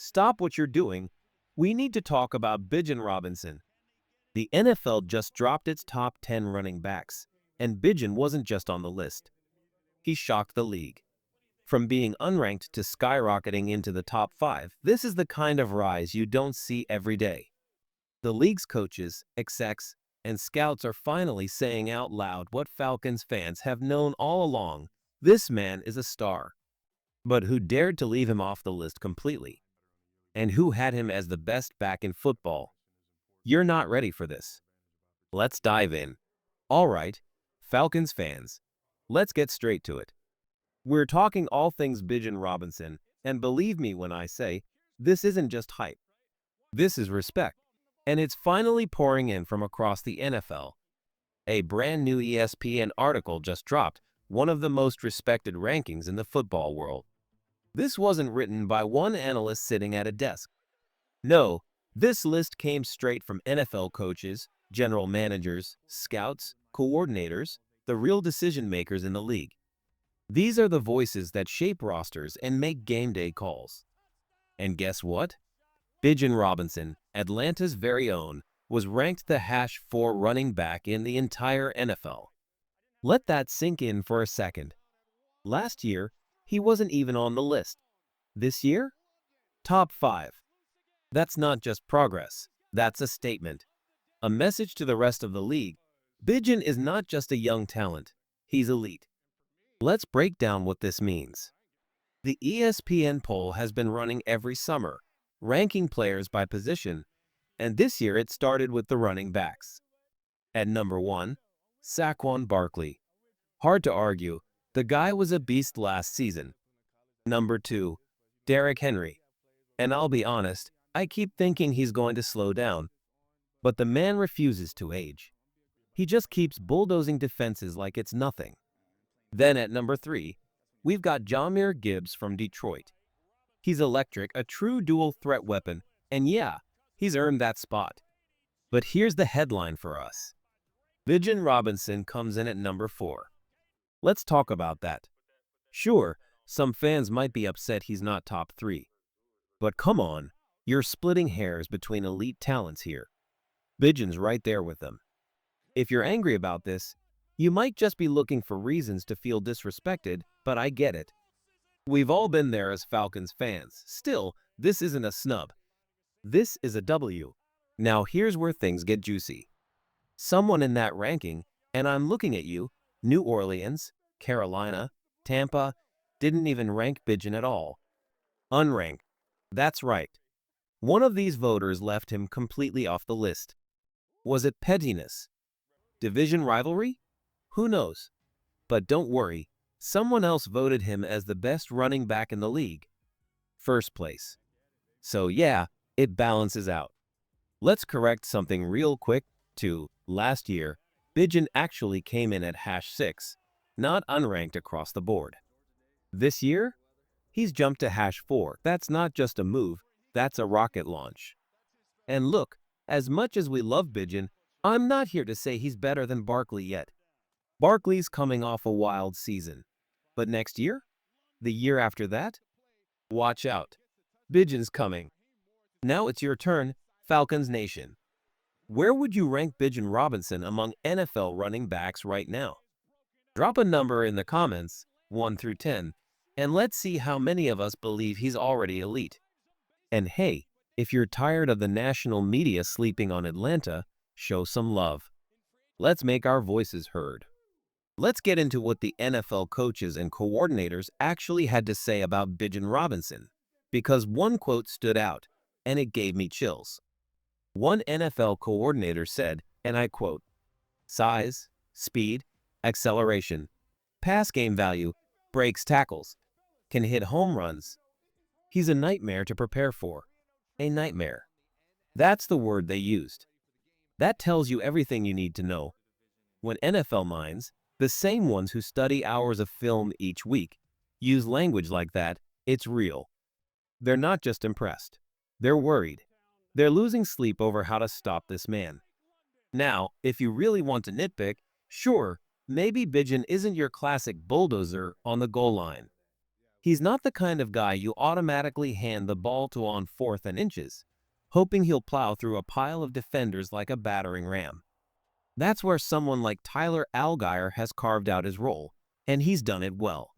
Stop what you're doing. We need to talk about Bijan Robinson. The NFL just dropped its top 10 running backs, and Bijan wasn't just on the list. He shocked the league. From being unranked to skyrocketing into the top 5, this is the kind of rise you don't see every day. The league's coaches, execs, and scouts are finally saying out loud what Falcons fans have known all along. This man is a star. But who dared to leave him off the list completely? And who had him as the best back in football? You're not ready for this. Let's dive in. All right, Falcons fans, let's get straight to it. We're talking all things Bijan Robinson, and believe me when I say, this isn't just hype. This is respect. And it's finally pouring in from across the NFL. A brand new ESPN article just dropped, one of the most respected rankings in the football world. This wasn't written by one analyst sitting at a desk. No, this list came straight from NFL coaches, general managers, scouts, coordinators, the real decision makers in the league. These are the voices that shape rosters and make game day calls. And guess what? Bijan Robinson, Atlanta's very own, was ranked the #4 running back in the entire NFL. Let that sink in for a second. Last year, he wasn't even on the list. This year? Top 5. That's not just progress, that's a statement. A message to the rest of the league. Bijan is not just a young talent, he's elite. Let's break down what this means. The ESPN poll has been running every summer, ranking players by position, and this year it started with the running backs. At number 1, Saquon Barkley. Hard to argue, the guy was a beast last season. Number 2, Derrick Henry. And I'll be honest, I keep thinking he's going to slow down. But the man refuses to age. He just keeps bulldozing defenses like it's nothing. Then at number 3, we've got Jahmyr Gibbs from Detroit. He's electric, a true dual threat weapon, and yeah, he's earned that spot. But here's the headline for us. Bijan Robinson comes in at number 4. Let's talk about that. Sure, some fans might be upset he's not top 3. But come on, you're splitting hairs between elite talents here. Bijan's right there with them. If you're angry about this, you might just be looking for reasons to feel disrespected, but I get it. We've all been there as Falcons fans. Still, this isn't a snub. This is a W. Now here's where things get juicy. Someone in that ranking, and I'm looking at you, New Orleans, Carolina, Tampa, didn't even rank Bijan at all. Unranked. That's right. One of these voters left him completely off the list. Was it pettiness? Division rivalry? Who knows? But don't worry, someone else voted him as the best running back in the league. First place. So yeah, it balances out. Let's correct something real quick, too. Last year, Bijan actually came in at #6, not unranked across the board. This year, he's jumped to #4. That's not just a move, that's a rocket launch. And look, as much as we love Bijan, I'm not here to say he's better than Barkley yet. Barkley's coming off a wild season. But next year? The year after that? Watch out. Bijan's coming. Now it's your turn, Falcons Nation. Where would you rank Bijan Robinson among NFL running backs right now? Drop a number in the comments, 1 through 10, and let's see how many of us believe he's already elite. And hey, if you're tired of the national media sleeping on Atlanta, show some love. Let's make our voices heard. Let's get into what the NFL coaches and coordinators actually had to say about Bijan Robinson, because one quote stood out, and it gave me chills. One NFL coordinator said, and I quote, "Size, speed, acceleration, pass game value, breaks tackles, can hit home runs. He's a nightmare to prepare for. A nightmare." That's the word they used. That tells you everything you need to know. When NFL minds, the same ones who study hours of film each week, use language like that, it's real. They're not just impressed. They're worried. They're losing sleep over how to stop this man. Now, if you really want to nitpick, sure, maybe Bijan isn't your classic bulldozer on the goal line. He's not the kind of guy you automatically hand the ball to on 4th and inches, hoping he'll plow through a pile of defenders like a battering ram. That's where someone like Tyler Allgeier has carved out his role, and he's done it well.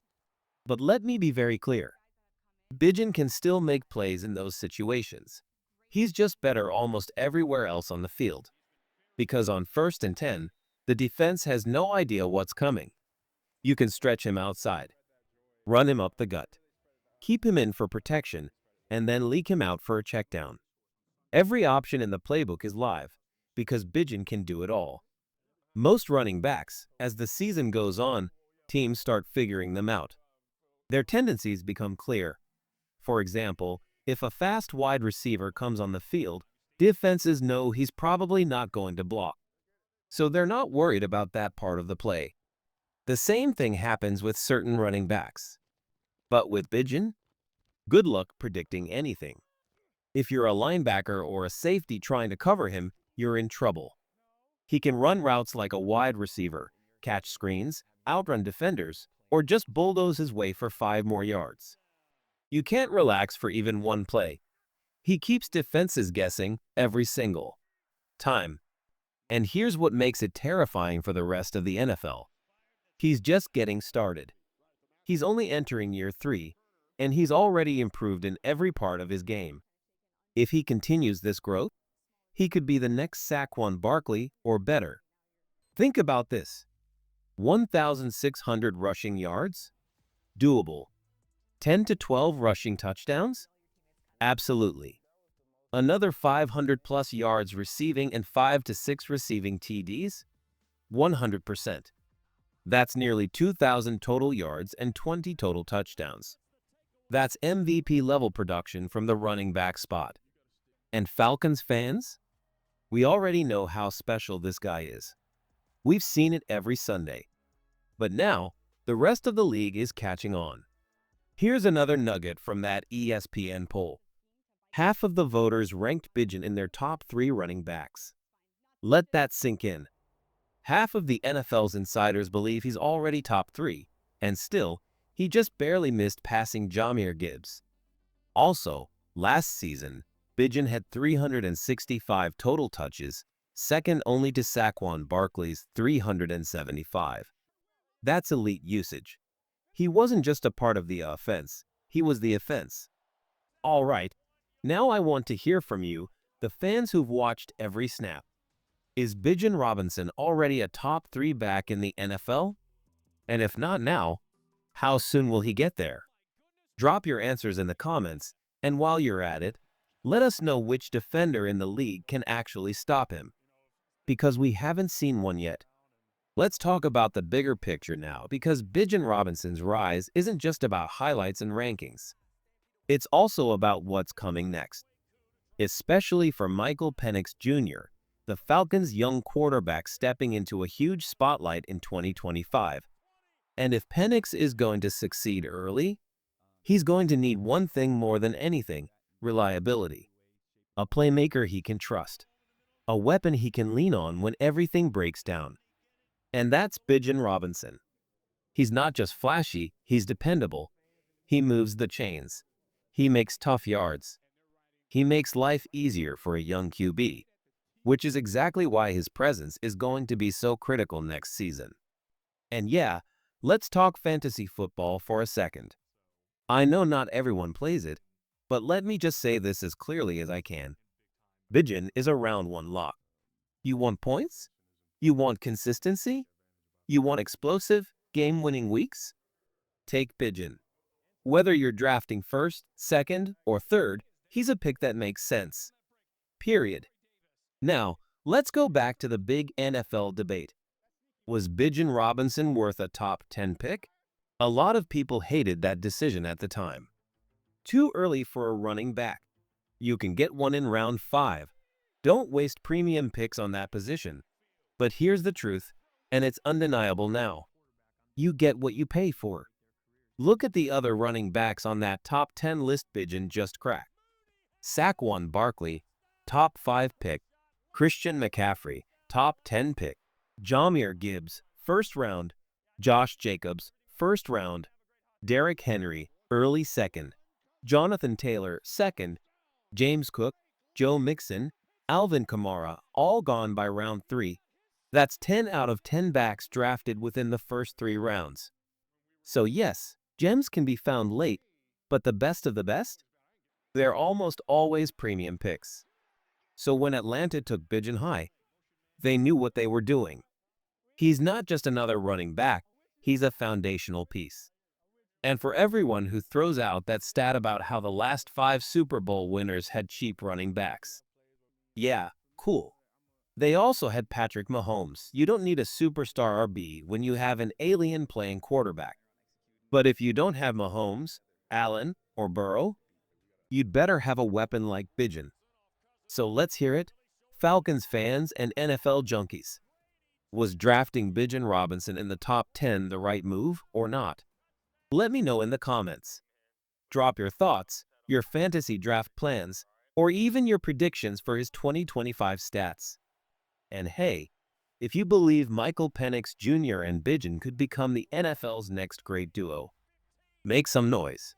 But let me be very clear. Bijan can still make plays in those situations. He's just better almost everywhere else on the field. Because on 1st and 10, the defense has no idea what's coming. You can stretch him outside, run him up the gut, keep him in for protection, and then leak him out for a checkdown. Every option in the playbook is live, because Bijan can do it all. Most running backs, as the season goes on, teams start figuring them out. Their tendencies become clear. For example, if a fast wide receiver comes on the field, defenses know he's probably not going to block. So they're not worried about that part of the play. The same thing happens with certain running backs. But with Bijan, good luck predicting anything. If you're a linebacker or a safety trying to cover him, you're in trouble. He can run routes like a wide receiver, catch screens, outrun defenders, or just bulldoze his way for 5 more yards. You can't relax for even one play. He keeps defenses guessing every single time. And here's what makes it terrifying for the rest of the NFL. He's just getting started. He's only entering year 3, and he's already improved in every part of his game. If he continues this growth, he could be the next Saquon Barkley or better. Think about this. 1,600 rushing yards? Doable. 10 to 12 rushing touchdowns? Absolutely. Another 500-plus yards receiving and 5 to 6 receiving TDs? 100%. That's nearly 2,000 total yards and 20 total touchdowns. That's MVP-level production from the running back spot. And Falcons fans? We already know how special this guy is. We've seen it every Sunday. But now, the rest of the league is catching on. Here's another nugget from that ESPN poll. Half of the voters ranked Bijan in their top 3 running backs. Let that sink in. Half of the NFL's insiders believe he's already top 3, and still, he just barely missed passing Jahmyr Gibbs. Also, last season, Bijan had 365 total touches, second only to Saquon Barkley's 375. That's elite usage. He wasn't just a part of the offense, he was the offense. All right, now I want to hear from you, the fans who've watched every snap. Is Bijan Robinson already a top 3 back in the NFL? And if not now, how soon will he get there? Drop your answers in the comments, and while you're at it, let us know which defender in the league can actually stop him. Because we haven't seen one yet. Let's talk about the bigger picture now, because Bijan Robinson's rise isn't just about highlights and rankings. It's also about what's coming next. Especially for Michael Penix Jr., the Falcons' young quarterback stepping into a huge spotlight in 2025. And if Penix is going to succeed early, he's going to need one thing more than anything: reliability. A playmaker he can trust. A weapon he can lean on when everything breaks down. And that's Bijan Robinson. He's not just flashy, he's dependable. He moves the chains. He makes tough yards. He makes life easier for a young QB, which is exactly why his presence is going to be so critical next season. And yeah, let's talk fantasy football for a second. I know not everyone plays it, but let me just say this as clearly as I can. Bijan is a round 1 lock. You want points? You want consistency? You want explosive, game-winning weeks? Take Bijan. Whether you're drafting 1st, 2nd, or 3rd, he's a pick that makes sense. Period. Now, let's go back to the big NFL debate. Was Bijan Robinson worth a top 10 pick? A lot of people hated that decision at the time. Too early for a running back. You can get one in round 5. Don't waste premium picks on that position. But here's the truth, and it's undeniable now. You get what you pay for. Look at the other running backs on that top 10 list Bijan just cracked. Saquon Barkley, top 5 pick. Christian McCaffrey, top 10 pick. Jahmyr Gibbs, 1st round. Josh Jacobs, 1st round. Derrick Henry, Early second, Jonathan Taylor second, James Cook, Joe Mixon, Alvin Kamara, all gone by round 3. That's 10 out of 10 backs drafted within the first 3 rounds. So yes, gems can be found late, but the best of the best? They're almost always premium picks. So when Atlanta took Bijan high, they knew what they were doing. He's not just another running back, he's a foundational piece. And for everyone who throws out that stat about how the last 5 Super Bowl winners had cheap running backs. Yeah, cool. They also had Patrick Mahomes. You don't need a superstar RB when you have an alien playing quarterback. But if you don't have Mahomes, Allen, or Burrow, you'd better have a weapon like Bijan. So let's hear it. Falcons fans and NFL junkies. Was drafting Bijan Robinson in the top 10 the right move or not? Let me know in the comments. Drop your thoughts, your fantasy draft plans, or even your predictions for his 2025 stats. And hey, if you believe Michael Penix Jr. and Bijan could become the NFL's next great duo, make some noise.